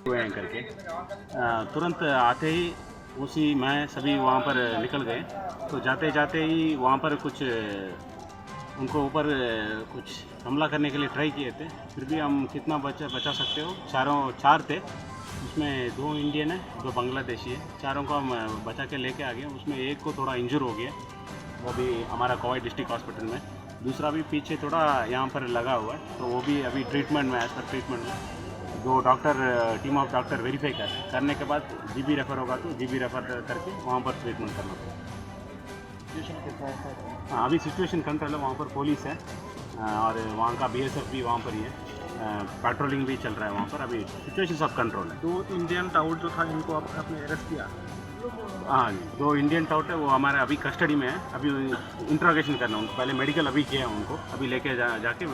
हुए हैं करके तुरंत आते ही उसी मैं सभी वहाँ पर निकल गए। तो जाते जाते ही वहाँ पर कुछ उनको ऊपर कुछ हमला करने के लिए ट्राई किए थे। फिर भी हम कितना बचा सकते हो, चार थे, उसमें 2 इंडियन है, 2 बांग्लादेशी है। चारों को हम बचा के लेके आ गए। उसमें एक को थोड़ा इंजर हो गया, वो भी हमारा कोवाई डिस्ट्रिक्ट हॉस्पिटल में। दूसरा भी पीछे थोड़ा यहाँ पर लगा हुआ है, तो वो भी अभी ट्रीटमेंट में, एज पर ट्रीटमेंट में। जो doctor team of doctor verify करने के बाद जीबी रेफ़र होगा तो जीबी रेफ़र करके वहाँ पर ट्रीटमेंट करना पड़ेगा। हाँ, अभी सिचुएशन कंट्रोल है, वहाँ पर पुलिस है और वहाँ का बीएसएफ भी वहाँ पर ही है, पेट्रोलिंग भी चल रहा है वहाँ पर। अभी सिचुएशन सब कंट्रोल है। 2 इंडियन टाउट जो था इनको आपने अरेस्ट किया? हाँ जी, 2 इंडियन टाउट है, वो हमारे अभी कस्टडी में है। अभी इंट्रोगेशन करना है उनको, पहले मेडिकल अभी किया है उनको, अभी लेके जाके